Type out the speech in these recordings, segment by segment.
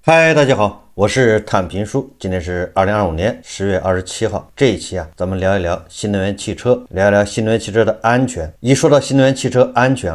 嗨，大家好，我是探评书。今天是2025年10月27号。这一期咱们聊一聊新能源汽车，聊一聊新能源汽车的安全。一说到新能源汽车安全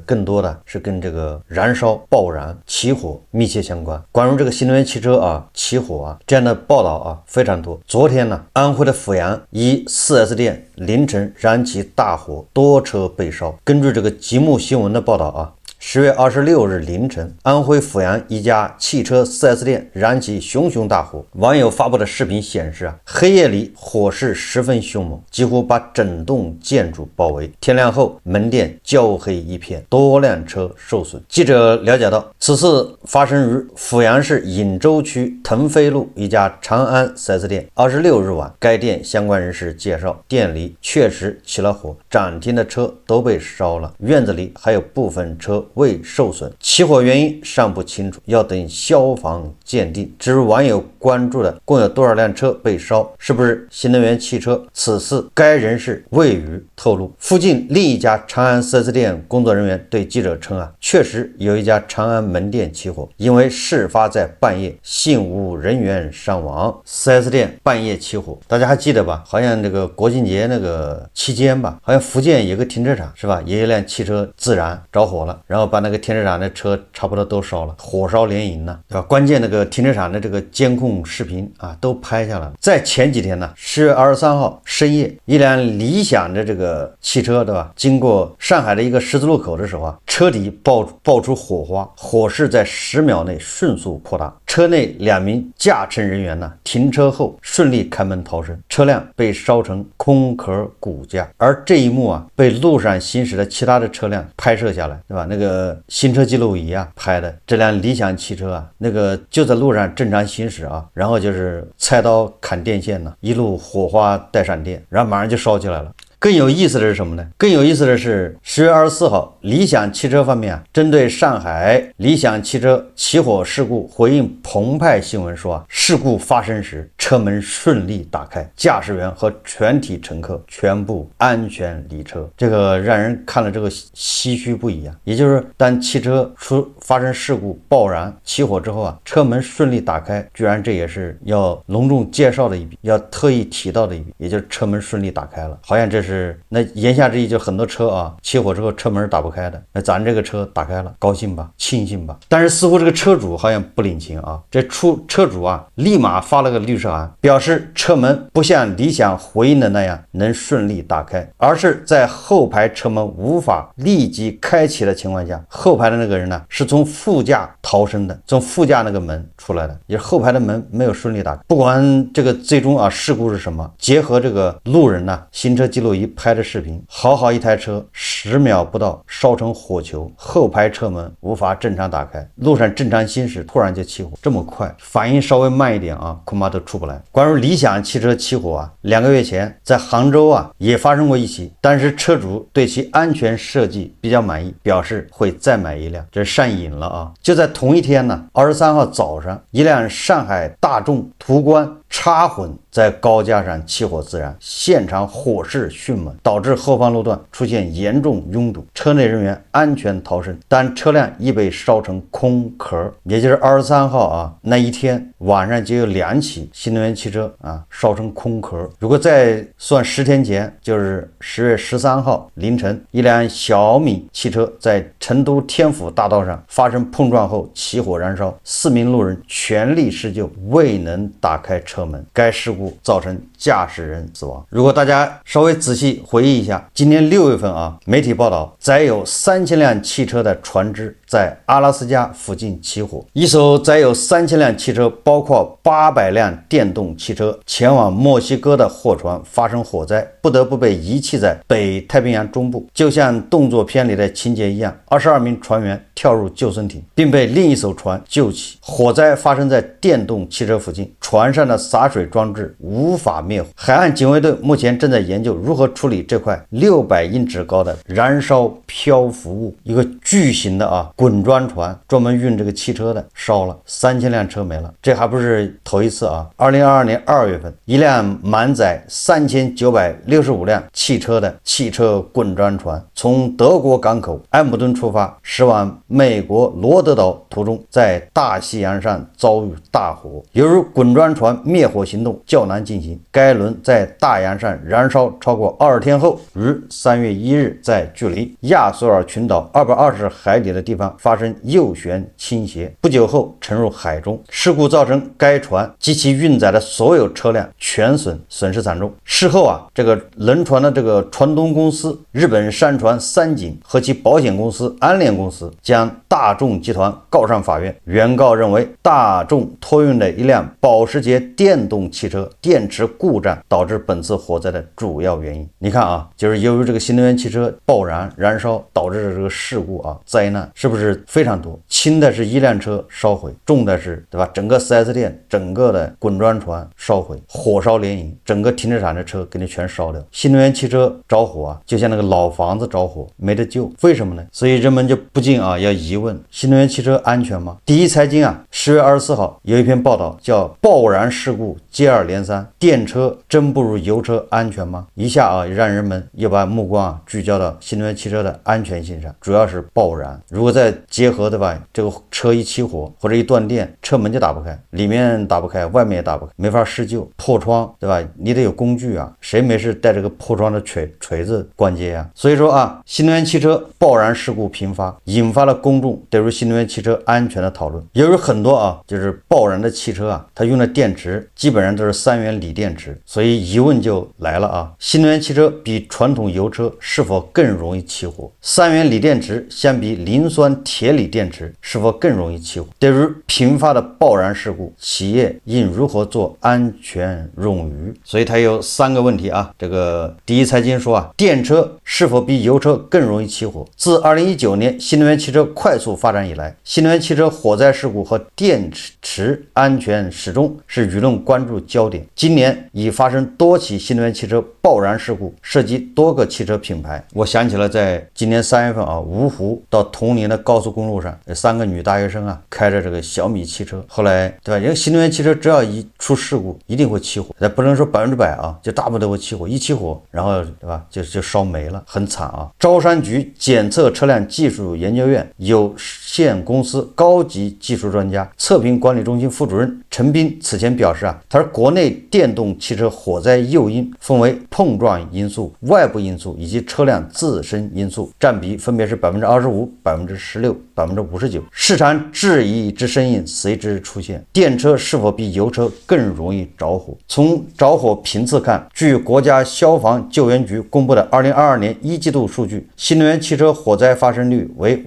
更多的是跟这个燃烧、爆燃、起火密切相关。关于这个新能源汽车起火这样的报道非常多。昨天呢，安徽的阜阳一 4S 店凌晨燃起大火，多车被烧。根据这个极目新闻的报道10月26日凌晨，安徽阜阳一家汽车 4S 店燃起熊熊大火。网友发布的视频显示黑夜里火势十分凶猛，几乎把整栋建筑包围。天亮后，门店焦黑一片，多辆车受损。记者了解到，此次发生于阜阳市颍州区腾飞路一家长安 4S 店。26日晚，该店相关人士介绍，店里确实起了火，展厅的车都被烧了，院子里还有部分车未受损，起火原因尚不清楚，要等消防鉴定。至于网友关注的共有多少辆车被烧，是不是新能源汽车？此次该人士未予透露。附近另一家长安 4S 店工作人员对记者称确实有一家长安门店起火，因为事发在半夜，幸无人员伤亡。4S 店半夜起火，大家还记得吧？好像这个国庆节那个期间吧，好像福建有个停车场是吧？也有一辆汽车自燃着火了，然后把那个停车场的车差不多都烧了，火烧连营呢，对吧？关键那个停车场的这个监控视频都拍下来了。在前几天呢，10月23号深夜，一辆理想的这个汽车，对吧？经过上海的一个十字路口的时候车底爆出火花，火势在10秒内迅速扩大。车内2名驾乘人员停车后顺利开门逃生，车辆被烧成空壳骨架。而这一幕被路上行驶的其他的车辆拍摄下来，对吧？那个行车记录仪拍的这辆理想汽车那个就在路上正常行驶然后就是菜刀砍电线一路火花带闪电，然后马上就烧起来了。更有意思的是什么呢？更有意思的是10月24号，理想汽车方面针对上海理想汽车起火事故回应澎湃新闻说事故发生时车门顺利打开，驾驶员和全体乘客全部安全离车。这个让人看了这个唏嘘不已也就是当汽车发生事故爆燃起火之后车门顺利打开，居然这也是要隆重介绍的一笔，要特意提到的一笔，也就是车门顺利打开了。好像这是那言下之意，就很多车起火之后车门打不开的，那咱这个车打开了，高兴吧，庆幸吧。但是似乎这个车主好像不领情这车主立马发了个律师函，表示车门不像理想回应的那样能顺利打开，而是在后排车门无法立即开启的情况下，后排的那个人是从副驾逃生的，从副驾那个门出来的，也后排的门没有顺利打开。不管这个最终事故是什么，结合这个路人行车记录仪拍的视频，好一台车10秒不到烧成火球，后排车门无法正常打开，路上正常行驶突然就起火，这么快，反应稍微慢一点恐怕都出不来。关于理想汽车起火2个月前在杭州也发生过一起，但是车主对其安全设计比较满意，表示会再买一辆，这上瘾了就在同一天23号早上，一辆上海大众途观插混在高架上起火自燃，现场火势迅猛，导致后方路段出现严重拥堵，车内人员安全逃生，但车辆已被烧成空壳。也就是23号那一天晚上就有2起新能源汽车烧成空壳。如果再算10天前，就是10月13号凌晨，一辆小米汽车在成都天府大道上发生碰撞后起火燃烧，4名路人全力施救，未能打开车门，该事故造成驾驶人死亡。如果大家稍微仔细回忆一下，今年6月份媒体报道载有3000辆汽车的船只在阿拉斯加附近起火，一艘载有3000辆汽车，包括800辆电动汽车前往墨西哥的货船发生火灾，不得不被遗弃在北太平洋中部。就像动作片里的情节一样，22名船员跳入救生艇，并被另一艘船救起。火灾发生在电动汽车附近，船上的洒水装置无法灭火。海岸警卫队目前正在研究如何处理这块600英尺高的燃烧漂浮物，一个巨型的滚砖船，专门运这个汽车的烧了，3000辆车没了。这还不是头一次啊！2022年2月份，一辆满载3965辆汽车的汽车滚砖船从德国港口埃姆顿出发，驶往美国罗德岛途中，在大西洋上遭遇大火。由于滚砖船灭火行动较难进行，该轮在大洋上燃烧超过20天后，于3月1日在距离亚索尔群岛220海里的地方发生右旋倾斜，不久后沉入海中。事故造成该船及其运载的所有车辆全损，损失惨重。事后啊，这个轮船的这个船东公司日本山船三井和其保险公司安联公司将大众集团告上法院。原告认为，大众托运的一辆保时捷电动汽车电池故障导致本次火灾的主要原因。你看啊，就是由于这个新能源汽车爆燃烧导致的这个事故啊，灾难是不是非常多？轻的是一辆车烧毁，重的是，对吧？整个 4S 店，整个的滚砖船烧毁，火烧连营，整个停车场的车给你全烧掉。新能源汽车着火啊，就像那个老房子着火，没得救。为什么呢？所以人们就不禁啊要疑问：新能源汽车安全吗？第一财经啊10月24号有一篇报道叫“爆燃事故接二连三，电车真不如油车安全吗？”一下啊，让人们又把目光聚焦到新能源汽车的安全性上，主要是爆燃。如果再结合，对吧？这个车一起火或者一断电，车门就打不开，里面打不开，外面也打不开，没法施救。破窗，对吧？你得有工具啊，谁没事带这个破窗的锤子关街啊？所以说啊，新能源汽车爆燃事故频发，引发了公众对于新能源汽车安全的讨论。由于很多啊，就是爆燃的汽车啊，它用的电池基本上都是3元锂电池，所以疑问就来了啊，新能源汽车比传统油车是否更容易起火？3元锂电池相比磷酸铁锂电池是否更容易起火？对于频发的爆燃事故，企业应如何做安全冗余？所以它有3个问题啊。这个第一财经说啊，电车是否比油车更容易起火？自2019年新能源汽车快速发展以来，新能源汽车火灾事故和电池安全始终是舆论关注焦点。今年已发生多起新能源汽车爆燃事故，涉及多个汽车品牌。我想起了在今年3月份啊，芜湖到铜陵的高速公路上，3个女大学生啊，开着这个小米汽车，后来对吧？因为新能源汽车只要一出事故，一定会起火，但不能说100%啊，就大部分都会起火，一起火，然后对吧，就烧没了，很惨啊。招商局检测车辆技术研究院有限公司高级技术专家、测评管理中心副主任陈斌此前表示啊，他说国内电动汽车火灾诱因分为碰撞因素、外部因素以及车辆自身因素，占比分别是25%、16%、59%。市场质疑之声音随之出现，电车是否比油车更容易着火？从着火频次看，据国家消防救援局公布的2022年1季度数据，新能源汽车火灾发生率为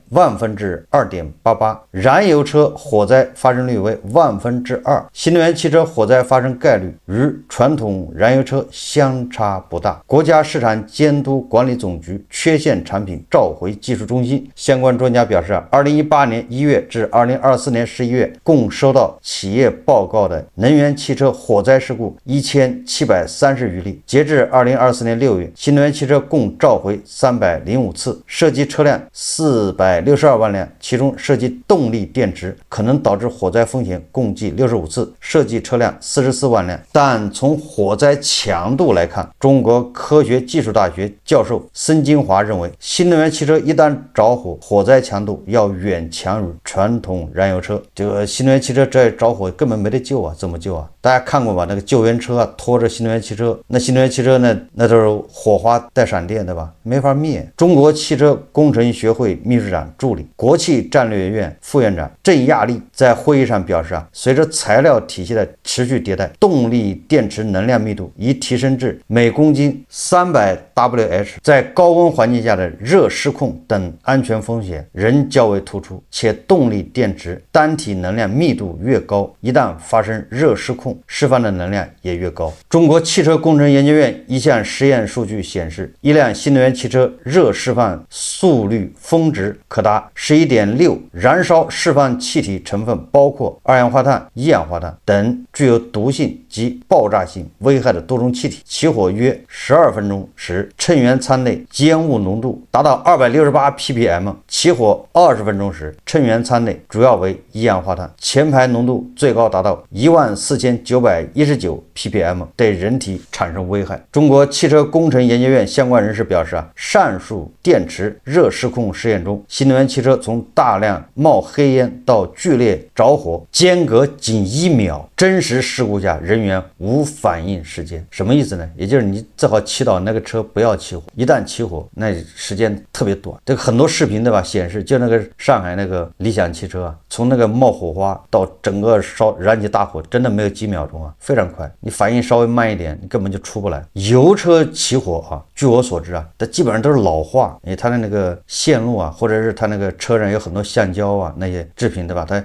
万分之2.88，燃油车火灾发生率为万分之2，新能源汽车火灾发生概率与传统燃油车相差不大。国家市场监督管理总局缺陷产品召回技术中心相关专家表示，2018年1月至2024年11月，共收到企业报告的能源汽车火灾事故1730余例。截至2024年6月，新能源汽车共召回305次，涉及车辆462万辆，其中涉及动力电池可能导致火灾风险共计65次，涉及车辆44万辆。但从火灾强度来看，中国科学技术大学教授孙金华认为，新能源汽车一旦着火，火灾强度要远强于传统燃油车。这个新能源汽车这着火根本没得救啊，怎么救啊？大家看过吧？那个救援车啊，拖着新能源汽车，那新能源汽车那都是火花带闪电，对吧？没法灭。中国汽车工程学会秘书长助理、国际战略院副院长郑亚丽在会议上表示随着材料体系的持续迭代，动力电池能量密度已提升至每公斤300Wh， 在高温环境下的热失控等安全风险仍较为突出，且动力电池单体能量密度越高，一旦发生热失控，释放的能量也越高。中国汽车工程研究院一项实验数据显示，一辆新能源汽车热释放速率峰值可达11.6，燃烧释放气体成分包括二氧化碳、一氧化碳等具有毒性及爆炸性危害的多种气体。起火约12分钟时，乘员舱内烟雾浓度达到268 ppm； 起火20分钟时，乘员舱内主要为一氧化碳，前排浓度最高达到14919 ppm， 对人体产生危害。中国汽车工程研究院相关人士表示上述电池热失控实验中，新能源汽车从大量冒黑烟到剧烈着火间隔仅1秒，真实事故下人员无反应时间。什么意思呢？也就是你最好祈祷那个车不要起火，一旦起火那时间特别短。这个很多视频对吧显示，就那个上海那个理想汽车从那个冒火花到整个燃起大火，真的没有几秒钟非常快。你反应稍微慢一点，你根本就出不来。油车起火据我所知它基本上都是老化，因为它的那个线路或者是它那个车上有很多橡胶那些制品对吧？它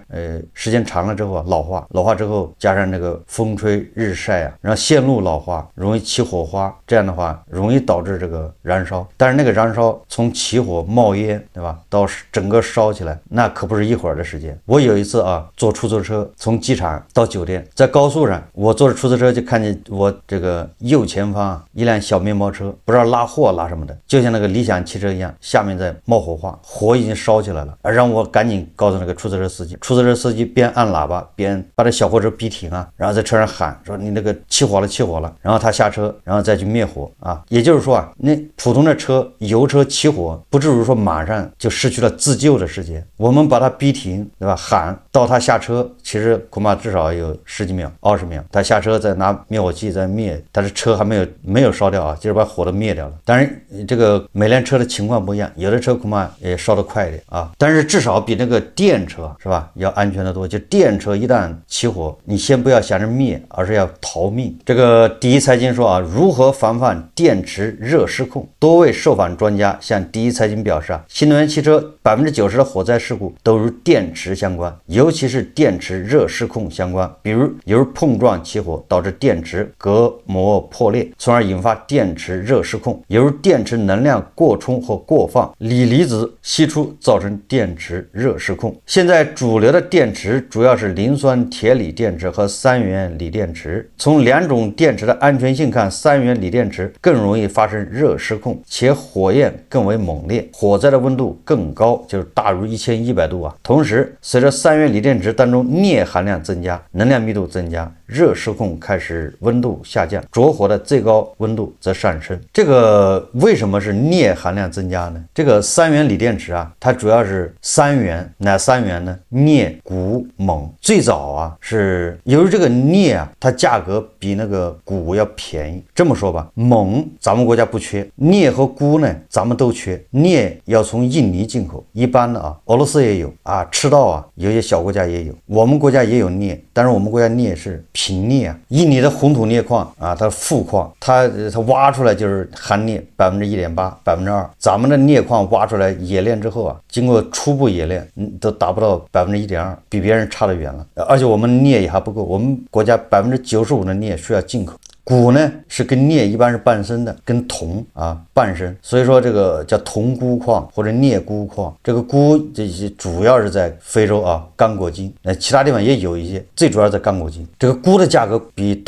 时间长了之后老化之后，加上那个风吹日晒然后线路老化，容易起火花，这样的话容易导致这个燃烧。但是那个燃烧从起火冒烟对吧，到整个烧起来，那可不是一会儿的时间。我有一次坐出租车从机场到酒店，在高速上，我坐着出租车就看见我这个右前方一辆小面包车，不知道拉货拉什么的，就像那个理想汽车一样，下面在冒火花，火已经烧起来了，让我赶紧告诉那个出租车司机。出租车司机边按喇叭边把这小货车逼停然后在车上喊说你那个起火了，然后他下车，然后再去灭火也就是说那普通的车油车起火不至于说马上就失去了自救的时间，我们把他逼停对吧，喊到他下车，其实恐怕至少有10几秒20秒，他下车再拿灭火器再灭，但是车还没有烧掉就是把火都灭掉了。当然这个每辆车的情况不一样，有的车恐怕也烧得快一点但是至少比那个电车是吧要安全得多。就电车一旦起火，你先不要想着灭，而是要逃命。这个第一财经说如何防范电池热失控？多位受访专家向第一财经表示新能源汽车90%的火灾事故都与电池相关，尤其是电池热失控相关，比如由于碰撞起火导致电池隔膜破裂，从而引发电池热失控；由于电池能量过充或过放，锂离子析出造成电池热失控。现在主流的电池主要是磷酸铁锂电池和3元锂电池。从两种电池的安全性看，3元锂电池更容易发生热失控，且火焰更为猛烈，火灾的温度更高，就是大于1100度同时，随着3元锂电池当中镍含量增加，能量密度增加，热失控开始温度下降，着火的最高温度则上升。这个为什么是镍含量增加呢？这个3元锂电池它主要是3元，哪3元呢？镍、钴、锰。最早是由于这个镍它价格比那个钴要便宜。这么说吧，锰咱们国家不缺，镍和钴呢咱们都缺。镍要从印尼进口，一般的俄罗斯也有赤道有些小国家也有，我们国家也有镍，但是我们国家镍是贫镍印尼的红土镍矿它富矿，它挖出来就是含镍1.8%、2%。咱们的镍矿挖出来冶炼之后经过初步冶炼都达不到1.2%，比别人差得远了。而且我们镍也还不够，我们国家95%的镍需要进口。钴呢是跟镍一般是伴生的，跟铜伴生，所以说这个叫铜钴矿或者镍钴矿。这个钴这些主要是在非洲刚果金，其他地方也有一些，最主要在刚果金。这个钴的价格比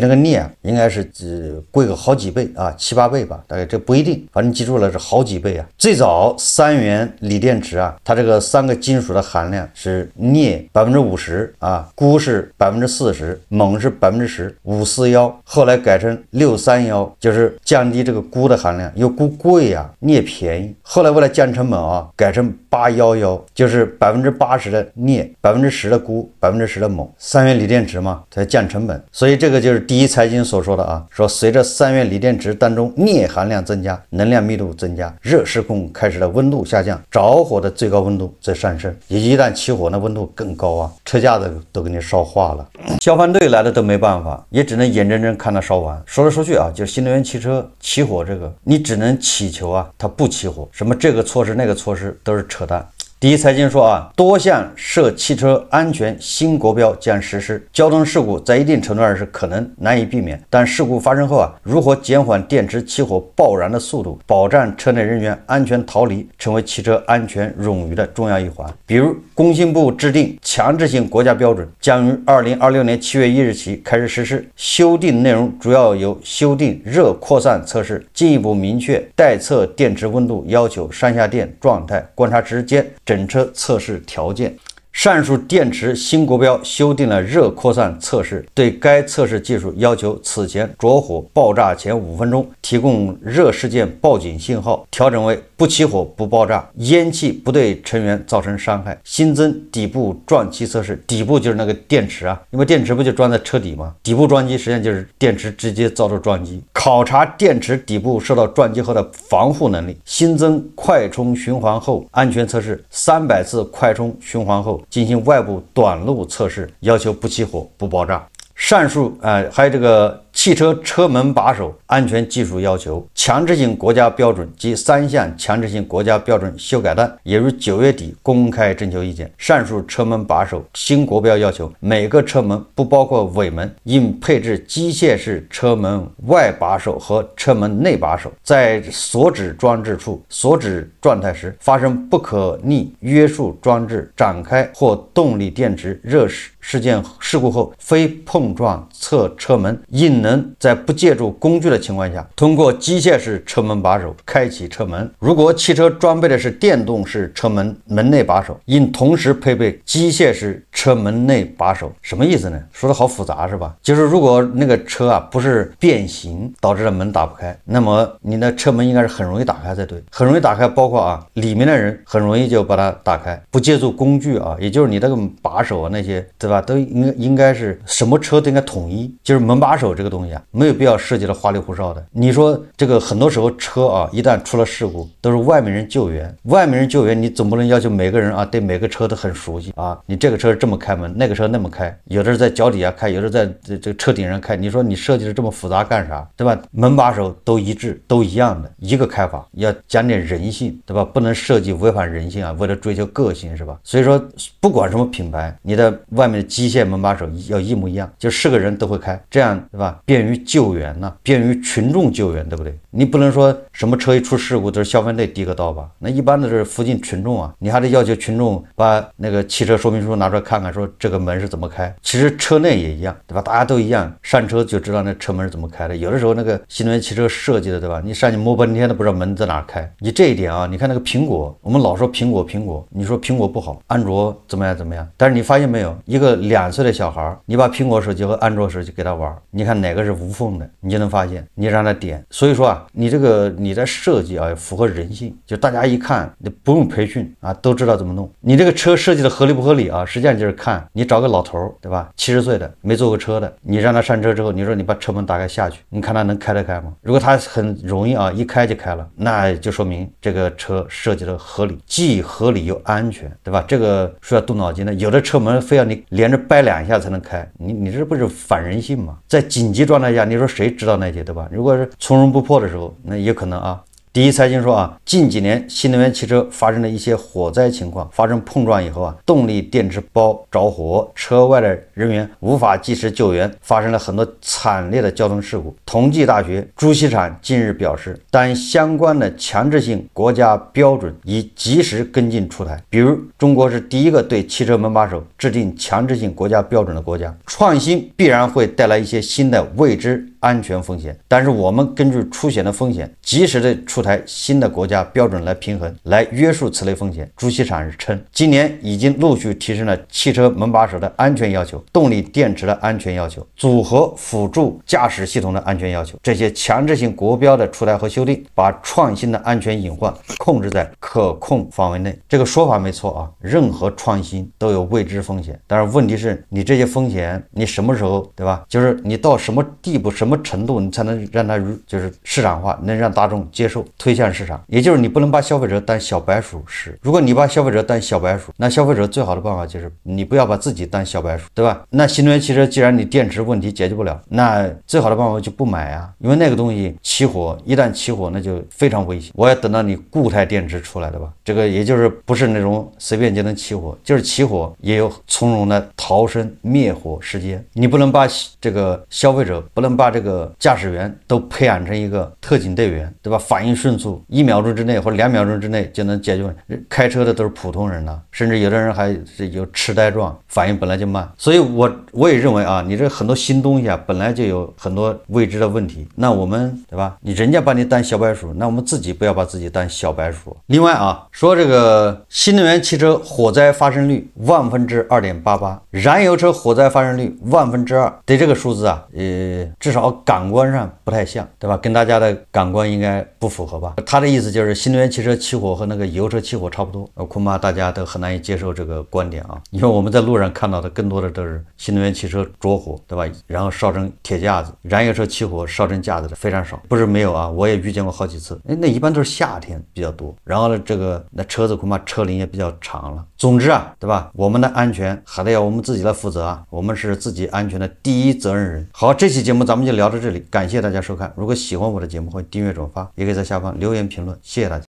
那个镍应该是贵个好几倍7、8倍吧，大概这不一定，反正记住了是好几倍最早3元锂电池它这个3个金属的含量是镍50%钴是40%，锰是10%，541后来改成631，就是降低这个钴的含量，因为钴贵镍便宜。后来为了降成本改成811，就是80%的镍，10%的钴，10%的锰。3元锂电池嘛，才降成本。所以这个就是第一财经所说的说随着3元锂电池当中镍含量增加，能量密度增加，热失控开始的温度下降，着火的最高温度在上升，也一旦起火那温度更高车架子都给你烧化了。消防队来的都没办法，也只能眼睁睁看它烧完。说来说去就是新能源汽车起火这个，你只能祈求它不起火，什么这个措施那个措施都是扯淡。第一财经说啊，多项涉汽车安全新国标将实施，交通事故在一定程度上是可能难以避免，但事故发生后啊，如何减缓电池起火爆燃的速度，保障车内人员安全逃离，成为汽车安全冗余的重要一环。比如，工信部制定强制性国家标准，将于2026年7月1日起开始实施。修订内容主要由修订热扩散测试，进一步明确待测电池温度要求、上下电状态观察时间、整车测试条件。上述电池新国标修订了热扩散测试，对该测试技术要求此前着火爆炸前5分钟提供热事件报警信号，调整为不起火不爆炸，烟气不对成员造成伤害。新增底部撞击测试，底部就是那个电池啊，因为电池不就装在车底吗？底部撞击实际上就是电池直接遭受撞击，考察电池底部受到撞击后的防护能力。新增快充循环后安全测试，300次快充循环后进行外部短路测试，要求不起火不爆炸。上述还有这个汽车车门把手安全技术要求强制性国家标准及3项强制性国家标准修改单也于9月底公开征求意见。上述车门把手新国标要求，每个车门不包括尾门，应配置机械式车门外把手和车门内把手。在所指装置处所指状态时，发生不可逆约束装置展开或动力电池热事件事故后，非碰撞侧车门应能在不借助工具的情况下，通过机械式车门把手开启车门。如果汽车装备的是电动式车门门内把手，应同时配备机械式车门内把手。什么意思呢？说的好复杂是吧？就是如果那个车啊不是变形导致了门打不开，那么你的车门应该是很容易打开才对。很容易打开包括啊里面的人很容易就把它打开，不借助工具啊，也就是你那个把手啊那些对吧，都应该是什么车都应该统一。就是门把手这个东西啊，没有必要设计的花里胡哨的。你说这个很多时候车啊一旦出了事故，都是外面人救援，你总不能要求每个人啊对每个车都很熟悉啊，你这个车是这么开门，那个车那么开，有的是在脚底下开，有的在这个车顶上开，你说你设计的这么复杂干啥，对吧？门把手都一致都一样的一个开法，要讲点人性，对吧？不能设计违反人性啊，为了追求个性是吧？所以说不管什么品牌，你的外面的机械门把手要一模一样，就是个人都会开，这样对吧？便于救援呢，便于群众救援，对不对？你不能说什么车一出事故都是消防队第一个到吧？那一般的是附近群众啊，你还得要求群众把那个汽车说明书拿出来看看，说这个门是怎么开。其实车内也一样，对吧？大家都一样，上车就知道那车门是怎么开的。有的时候那个新能源汽车设计的，对吧？你上去摸半天都不知道门在哪开。你这一点啊，你看那个苹果，我们老说苹果，你说苹果不好，安卓怎么样？但是你发现没有，一个2岁的小孩，你把苹果手机和安卓手机给他玩，你看哪个是无缝的，你就能发现，你让他点。所以说啊，你的设计啊符合人性，就大家一看你不用培训啊都知道怎么弄。你这个车设计的合理不合理啊，实际上就是看你找个老头，对吧？70岁的没坐过车的，你让他上车之后，你说你把车门打开下去，你看他能开得开吗？如果他很容易啊一开就开了，那就说明这个车设计的合理，既合理又安全，对吧？这个需要动脑筋的。有的车门非要你连着掰2下才能开，你这不是反人性吗？在紧急状态下，你说谁知道那些，对吧？如果是从容不迫的时候，那也可能啊。第一财经说啊，近几年新能源汽车发生了一些火灾情况，发生碰撞以后啊，动力电池包着火，车外的人员无法及时救援，发生了很多惨烈的交通事故。同济大学朱锡产近日表示，当相关的强制性国家标准已及时跟进出台，比如中国是第一个对汽车门把手制定强制性国家标准的国家。创新必然会带来一些新的未知安全风险，但是我们根据出现的风险，及时的出台新的国家标准来平衡、来约束此类风险。朱锡产称，今年已经陆续提升了汽车门把手的安全要求、动力电池的安全要求、组合辅助驾驶系统的安全要求。这些强制性国标的出台和修订，把创新的安全隐患控制在可控范围内。这个说法没错啊，任何创新都有未知风险，但是问题是你这些风险，你什么时候，对吧？就是你到什么地步、什么么程度你才能让它就是市场化，能让大众接受推向市场？也就是你不能把消费者当小白鼠使。如果你把消费者当小白鼠，那消费者最好的办法就是你不要把自己当小白鼠，对吧？那新能源汽车既然你电池问题解决不了，那最好的办法就不买啊，因为那个东西起火，一旦起火那就非常危险。我要等到你固态电池出来的吧，这个也就是不是那种随便就能起火，就是起火也有从容的逃生灭火时间。你不能把这个消费者，不能把这个驾驶员都培养成一个特警队员，对吧？反应迅速，1秒钟之内或者2秒钟之内就能解决问题。开车的都是普通人呢，甚至有的人还是有痴呆状，反应本来就慢。所以我也认为啊，你这很多新东西啊，本来就有很多未知的问题。那我们对吧？人家把你当小白鼠，那我们自己不要把自己当小白鼠。另外啊，说这个新能源汽车火灾发生率2%，燃油车火灾发生率2%，对这个数字啊，至少感官上不太像，对吧？跟大家的感官应该不符合吧？他的意思就是新能源汽车起火和那个油车起火差不多，恐怕大家都很难以接受这个观点啊，因为我们在路上看到的更多的都是新能源汽车着火，对吧？然后烧成铁架子，燃油车起火烧成架子的非常少，不是没有啊，我也遇见过好几次。那一般都是夏天比较多，然后呢，那车子恐怕车龄也比较长了。总之啊，对吧？我们的安全还得要我们自己来负责啊，我们是自己安全的第一责任人。好，这期节目咱们就聊到这里，感谢大家收看。如果喜欢我的节目，欢迎订阅转发，也可以在下方留言评论，谢谢大家。